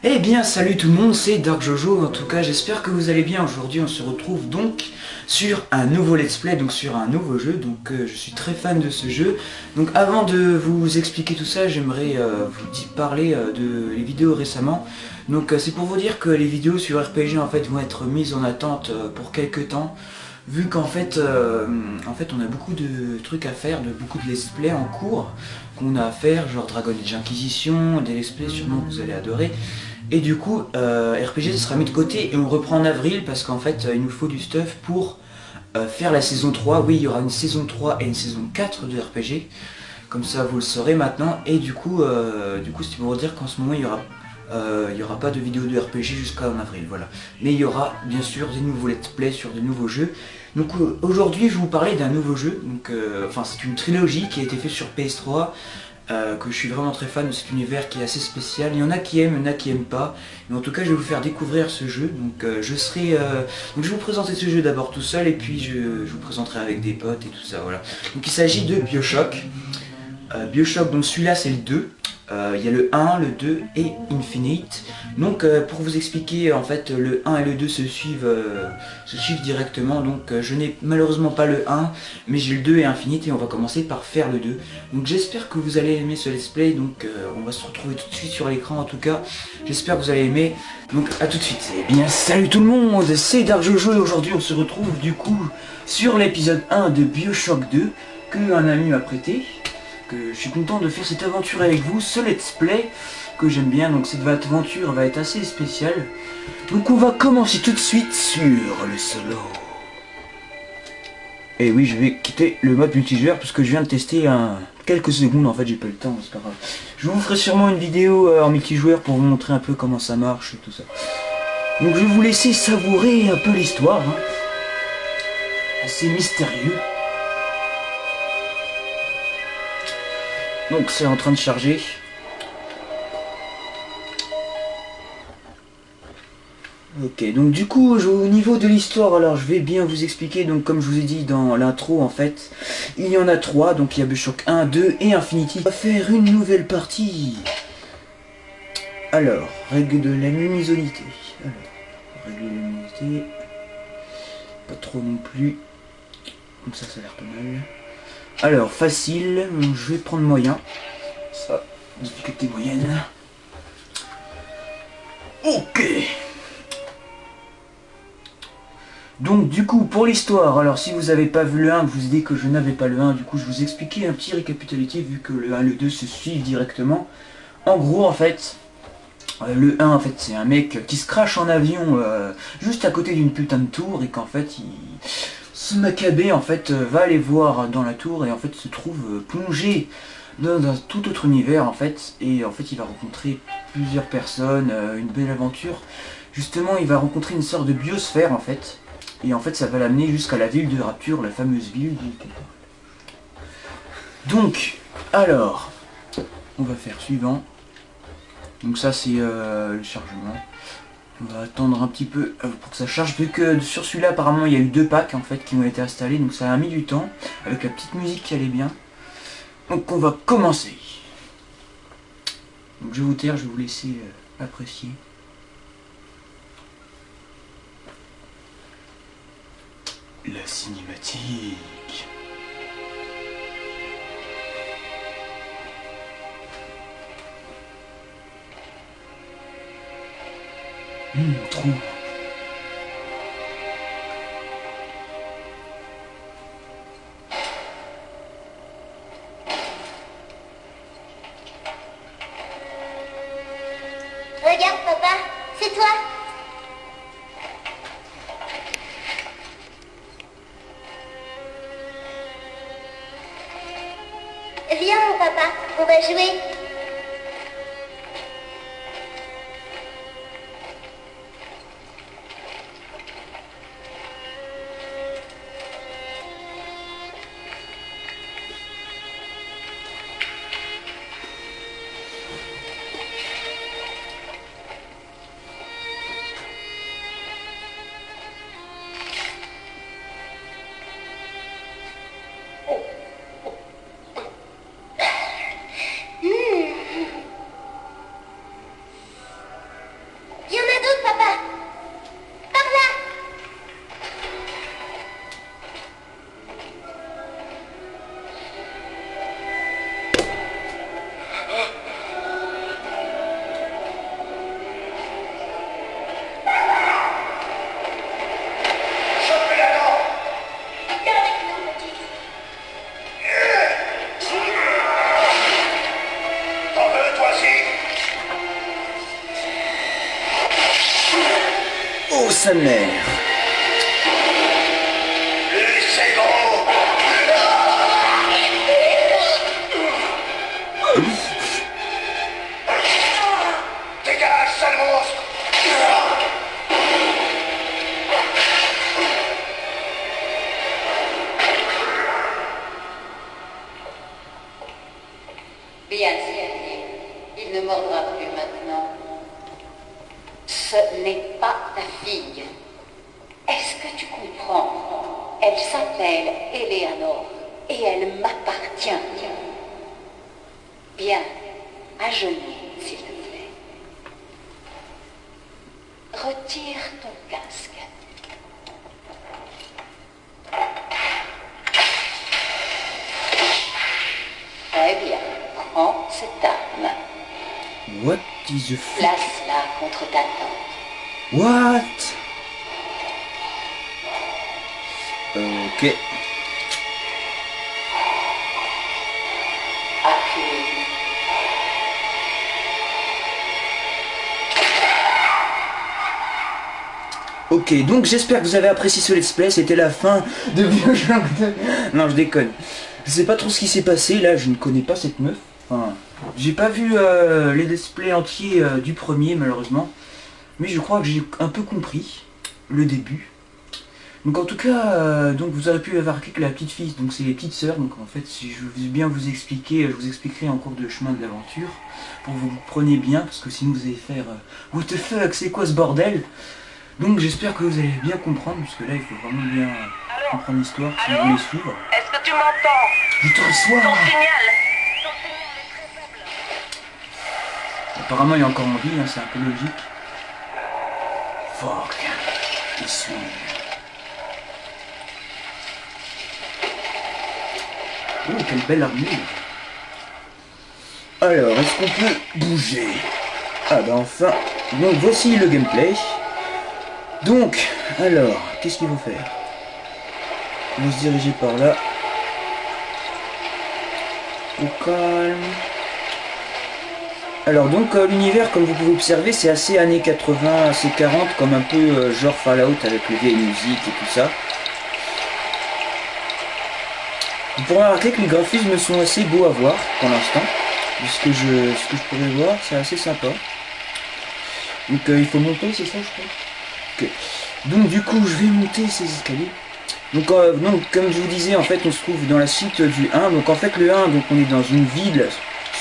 Eh bien salut tout le monde, c'est Dark Jojo, en tout cas j'espère que vous allez bien. Aujourd'hui on se retrouve donc sur un nouveau let's play, donc sur un nouveau jeu, donc je suis très fan de ce jeu. Donc avant de vous expliquer tout ça, j'aimerais parler de les vidéos récemment. Donc c'est pour vous dire que les vidéos sur RPG en fait vont être mises en attente pour quelques temps. Vu qu'en fait, on a beaucoup de trucs à faire, beaucoup de let's play en cours qu'on a à faire, genre Dragon Age Inquisition, des let's play sûrement que vous allez adorer. Et du coup, RPG ça sera mis de côté et on reprend en avril parce qu'en fait, il nous faut du stuff pour faire la saison 3. Oui, il y aura une saison 3 et une saison 4 de RPG. Comme ça, vous le saurez maintenant. Et du coup c'est pour vous dire qu'en ce moment, il y aura pas de vidéo de RPG jusqu'en avril. Voilà. Mais il y aura bien sûr des nouveaux let's play sur des nouveaux jeux. Donc aujourd'hui, je vais vous parler d'un nouveau jeu. Donc, c'est une trilogie qui a été faite sur PS3. Que je suis vraiment très fan de cet univers qui est assez spécial. Il y en a qui aiment, il y en a qui aiment pas. Mais en tout cas, je vais vous faire découvrir ce jeu. Donc, donc je vais vous présenter ce jeu d'abord tout seul et puis je vous présenterai avec des potes et tout ça. Voilà. Donc il s'agit de BioShock. BioShock, donc celui-là c'est le 2. Il y a le 1, le 2 et Infinite. Donc pour vous expliquer, en fait le 1 et le 2 se suivent directement. Donc je n'ai malheureusement pas le 1, mais j'ai le 2 et Infinite et on va commencer par faire le 2. Donc j'espère que vous allez aimer ce let's play. Donc on va se retrouver tout de suite sur l'écran en tout cas. J'espère que vous allez aimer. Donc à tout de suite. Eh bien salut tout le monde, c'est Dark Jojo et aujourd'hui on se retrouve du coup sur l'épisode 1 de BioShock 2 que un ami m'a prêté. Je suis content de faire cette aventure avec vous, ce let's play que j'aime bien, donc cette aventure va être assez spéciale. Donc on va commencer tout de suite sur le solo. Et oui, je vais quitter le mode multijoueur parce que je viens de tester quelques secondes, en fait j'ai pas le temps, c'est pas grave. Je vous ferai sûrement une vidéo en multijoueur pour vous montrer un peu comment ça marche et tout ça. Donc je vais vous laisser savourer un peu l'histoire, hein. Assez mystérieux. Donc c'est en train de charger. Ok, donc du coup, au niveau de l'histoire, alors je vais bien vous expliquer. Donc comme je vous ai dit dans l'intro, en fait, il y en a 3. Donc il y a BioShock 1, 2 et Infinity. On va faire une nouvelle partie. Alors, règle de la luminosité. Alors, règle de la luminosité. Pas trop non plus. Comme ça a l'air pas mal. Alors, facile. Je vais prendre moyen. Ça, difficulté moyenne. Ok. Donc du coup pour l'histoire, alors si vous n'avez pas vu le 1, que je vous ai dit que je n'avais pas le 1, du coup je vous expliquais un petit récapitulatif vu que le 1 et le 2 se suivent directement. En gros en fait, le 1 en fait c'est un mec qui se crache en avion juste à côté d'une putain de tour et qu'en fait ce macabé en fait va aller voir dans la tour et en fait se trouve plongé dans un tout autre univers en fait. Et en fait il va rencontrer plusieurs personnes, une belle aventure. Justement il va rencontrer une sorte de biosphère en fait. Et en fait ça va l'amener jusqu'à la ville de Rapture, la fameuse ville du... Donc, alors, on va faire suivant. Donc ça c'est le chargement. On va attendre un petit peu pour que ça charge, vu que sur celui-là apparemment il y a eu 2 packs en fait qui ont été installés, donc ça a mis du temps, avec la petite musique qui allait bien. Donc on va commencer. Donc je vais vous taire, je vais vous laisser apprécier. La cinématique. Trop. Regarde, papa, c'est toi. Viens, mon papa, on va jouer. sa mère. C'est gros. Dégage, sale monstre. Bien, Cyril, il ne mordra plus maintenant. Ce n'est pas ta fille. Est-ce que tu comprends? Elle s'appelle Eleanor et elle m'appartient. Bien, à genoux, s'il te plaît. Retire ton casque. Très bien, prends cette arme. What is the fuck? Place-la contre ta tente. What? Ok. Accuse. Ok, donc j'espère que vous avez apprécié ce let's play, c'était la fin de Bioshock 2. Non, je déconne. Je sais pas trop ce qui s'est passé, là, je ne connais pas cette meuf. Enfin, j'ai pas vu les let's play entiers du premier, malheureusement. Mais je crois que j'ai un peu compris le début. Donc en tout cas, donc vous aurez pu remarquer que la petite fille, donc c'est les petites sœurs. Donc en fait, si je veux bien vous expliquer, je vous expliquerai en cours de chemin de l'aventure. Pour que vous compreniez bien, parce que sinon vous allez faire what the fuck, c'est quoi ce bordel? Donc j'espère que vous allez bien comprendre, parce que là il faut vraiment bien comprendre l'histoire si vous voulez suivre. Est-ce que tu m'entends? Je te reçois. Ton signal est très faible. Apparemment il est encore en vie, hein, c'est un peu logique. Fuck. Ils sont... Oh, quelle belle armure. Alors, est-ce qu'on peut bouger? Ah bah enfin. Donc voici le gameplay. Donc, alors, qu'est-ce qu'il faut faire? On va se diriger par là. Au calme. Alors donc l'univers, comme vous pouvez observer, c'est assez années 80, assez 40, comme un peu genre Fallout avec les vieilles musiques et tout ça. Vous pourrez remarquer que les graphismes sont assez beaux à voir pour l'instant. Ce que je pourrais voir, c'est assez sympa. Donc il faut monter, c'est ça je crois. Ok. Donc du coup je vais monter ces escaliers. Donc comme je vous disais, en fait on se trouve dans la suite du 1. Donc en fait le 1, donc on est dans une ville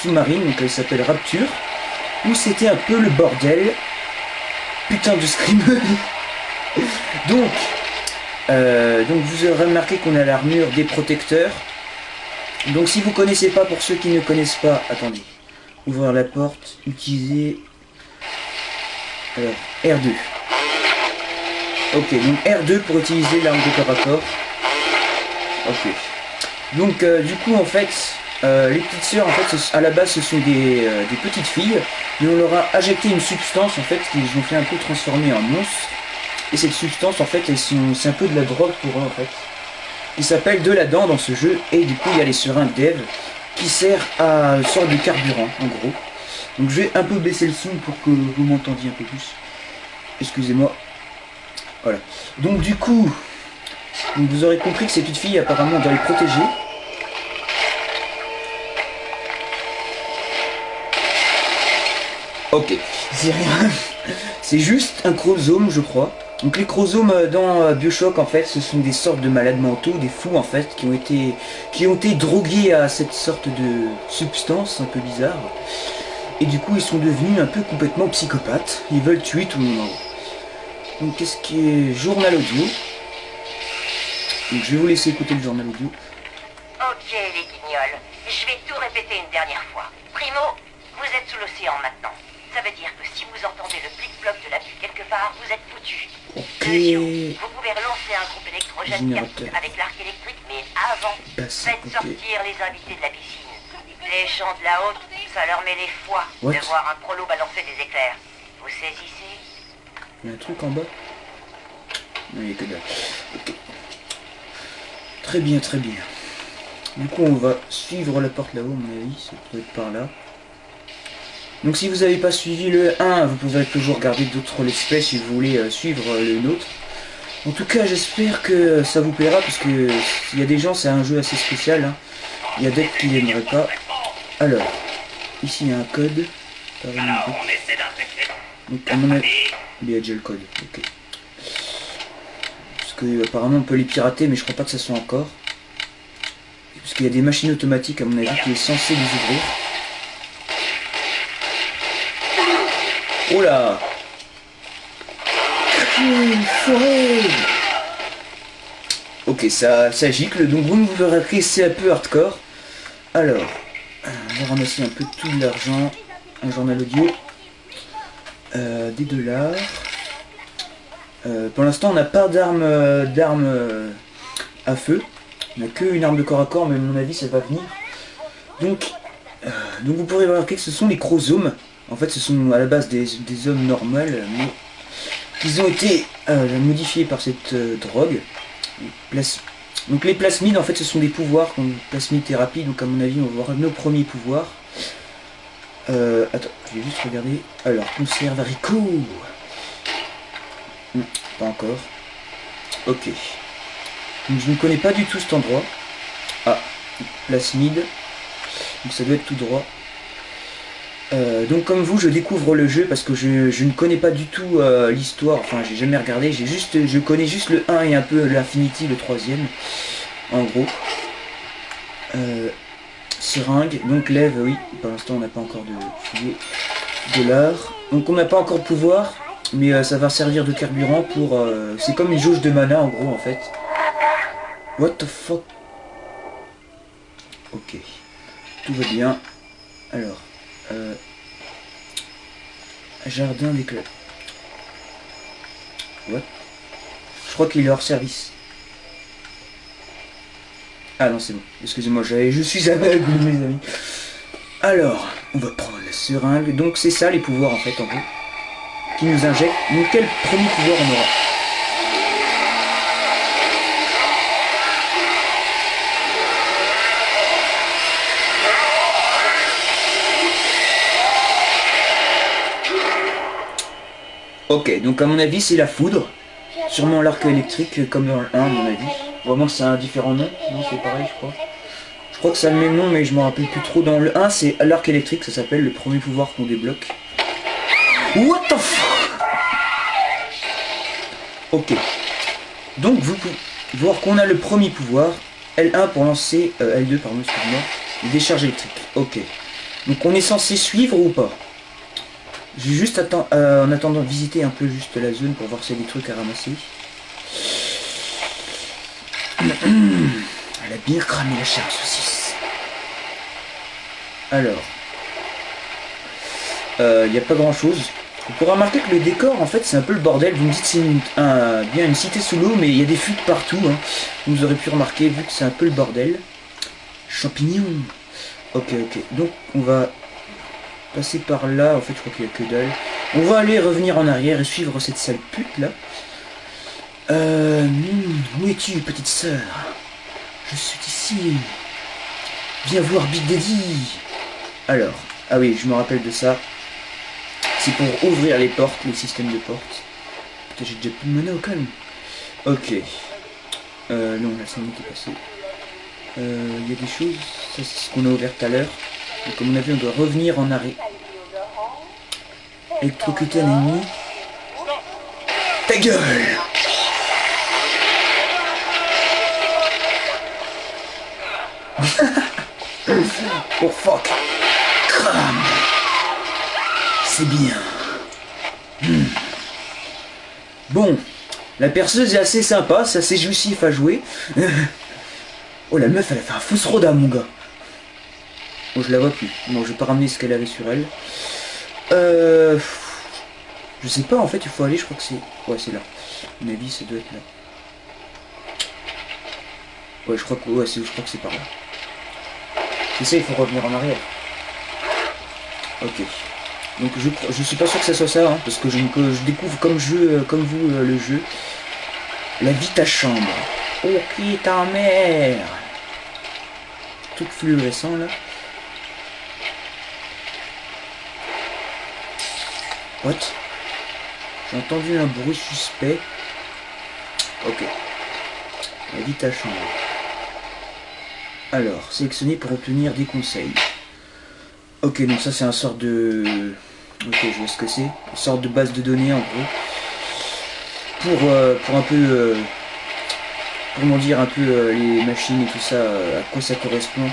sous-marine, donc elle s'appelle Rapture, où c'était un peu le bordel. Putain de scream. Donc vous aurez remarqué qu'on a l'armure des protecteurs. Donc si vous connaissez pas, pour ceux qui ne connaissent pas, attendez, ouvrir la porte, utiliser, alors R2. Ok, donc R2 pour utiliser l'arme de corps à corps. Ok. Donc du coup en fait, les petites sœurs en fait à la base ce sont des petites filles, mais on leur a injecté une substance en fait qu'ils ont fait un peu transformer en monstres. Et cette substance en fait c'est un peu de la drogue pour eux en fait. Il s'appelle de la dent dans ce jeu, et du coup il y a les seringues dev qui sert à une sorte de carburant en gros. Donc je vais un peu baisser le son pour que vous m'entendiez un peu plus. Excusez-moi. Voilà. Donc du coup, vous aurez compris que ces petites filles apparemment on doit les protéger. Ok, c'est rien. C'est juste un chromosome je crois. Donc les chromosomes dans Bioshock en fait ce sont des sortes de malades mentaux, des fous en fait qui ont été drogués à cette sorte de substance un peu bizarre. Et du coup ils sont devenus un peu complètement psychopathes, ils veulent tuer tout le monde. Donc qu'est-ce qui est journal audio. Donc je vais vous laisser écouter le journal audio. Ok les guignols, je vais tout répéter une dernière fois. Primo, vous êtes sous l'océan maintenant. Ça veut dire que si vous entendez le plic-ploc de la pluie quelque part, vous êtes foutus. Ok. Deuxièmement, vous pouvez relancer un groupe électrogène Générateur. avec l'arc électrique, mais avant, Passé, faites ok. sortir les invités de la piscine. Les gens de la haute, ça leur met les foies What? de voir un prolo balancer des éclairs. Vous saisissez? Il y a un truc en bas. Non, il n'y a que dalle. Ok. Très bien, très bien. Du coup on va suivre la porte là-haut, à mon avis, ça peut être par là. Donc si vous n'avez pas suivi le 1, vous pouvez toujours regarder d'autres let's play si vous voulez suivre le nôtre. En tout cas, j'espère que ça vous plaira, parce que il y a des gens, c'est un jeu assez spécial. Hein. Il y a d'autres qui n'aimeraient pas. Alors, ici il y a un code. Donc à mon avis, il y a déjà le code. Ok. Parce que apparemment on peut les pirater, mais je crois pas que ça soit encore. Parce qu'il y a des machines automatiques à mon avis qui est censé les ouvrir. Oh là! Ok, ça gicle, donc vous me verrez que c'est un peu hardcore. Alors, on va ramasser un peu tout de l'argent, un journal audio, des dollars. Pour l'instant, on n'a pas d'armes à feu. On n'a qu'une arme de corps à corps, mais à mon avis, ça va venir. Donc vous pourrez remarquer que ce sont les chromosomes. En fait, ce sont à la base des hommes normaux, mais ils ont été modifiés par cette drogue. Donc les plasmides, en fait, ce sont des pouvoirs, comme plasmide thérapie. Donc à mon avis, on va voir nos premiers pouvoirs. Attends, je vais juste regarder. Alors, conserve haricots. Pas encore. Ok. Donc je ne connais pas du tout cet endroit. Ah, plasmide. Donc ça doit être tout droit. Donc comme vous, je découvre le jeu parce que je ne connais pas du tout l'histoire. Enfin, j'ai jamais regardé. Je connais juste le 1 et un peu l'Infinity, le 3e. En gros. Seringue. Donc lève, oui. Pour l'instant, on n'a pas encore de filet. Dollars. Donc on n'a pas encore de pouvoir. Mais ça va servir de carburant pour... c'est comme une jauge de mana en gros en fait. What the fuck? Ok. Tout va bien. Alors. Jardin d'éclat. What? Je crois qu'il est hors service. Ah non c'est bon. Excusez-moi, je suis aveugle mes amis. Alors, on va prendre la seringue. Donc c'est ça les pouvoirs en fait en gros. Qui nous injecte. Donc quel premier pouvoir on aura? Ok, donc à mon avis c'est la foudre. Sûrement l'arc électrique comme dans le 1 à mon avis. Vraiment c'est un différent nom. Non c'est pareil je crois. Je crois que ça a le même nom mais je me rappelle plus trop. Dans le 1 c'est l'arc électrique, ça s'appelle le premier pouvoir qu'on débloque. What the fuck? Ok. Donc vous pouvez voir qu'on a le premier pouvoir. L1 pour lancer... L2 pardon excuse-moi. Décharge électrique. Ok. Donc on est censé suivre ou pas? J'ai juste en attendant de visiter un peu juste la zone pour voir s'il y a des trucs à ramasser. Elle a bien cramé la chair à saucisse. Alors. Il n'y a pas grand chose. Vous pourrez remarquer que le décor en fait c'est un peu le bordel. Vous me dites c'est bien une cité sous l'eau mais il y a des fuites partout. Hein. Vous aurez pu remarquer vu que c'est un peu le bordel. Champignons. Ok. Donc on va... passer par là, en fait je crois qu'il n'y a que dalle. On va aller revenir en arrière et suivre cette sale pute là. Où es-tu petite sœur? Je suis ici. Viens voir Big Daddy. Alors, ah oui je me rappelle de ça. C'est pour ouvrir les portes, les systèmes de portes. Putain j'ai déjà plus de monnaie au calme. Ok. Non la 5 minutes est passée. Il y a des choses, ça c'est ce qu'on a ouvert tout à l'heure. Donc comme on a vu, on doit revenir en arrêt. Électrocuter un ennemi. Ta gueule! Oh fuck! Crame! C'est bien. Bon, la perceuse est assez sympa, c'est assez jouissif à jouer. Oh la meuf elle a fait un fausse roda mon gars. Bon je la vois plus. Bon je vais pas ramener ce qu'elle avait sur elle. Je sais pas en fait il faut aller, je crois que c'est... Ouais c'est là. À mon avis ça doit être là. Ouais je crois que c'est par là. C'est ça, il faut revenir en arrière. Ok. Donc je suis pas sûr que ça soit ça, hein, parce que je découvre comme vous le jeu. La vie ta chambre. Ok ta mère. Tout fluorescent là. What? J'ai entendu un bruit suspect. Ok. La vie ta chambre. Alors, sélectionner pour obtenir des conseils. Ok, donc ça c'est un sort de... Ok, je vois ce que c'est. Une sorte de base de données en gros. Pour un peu... comment dire, un peu les machines et tout ça, à quoi ça correspond.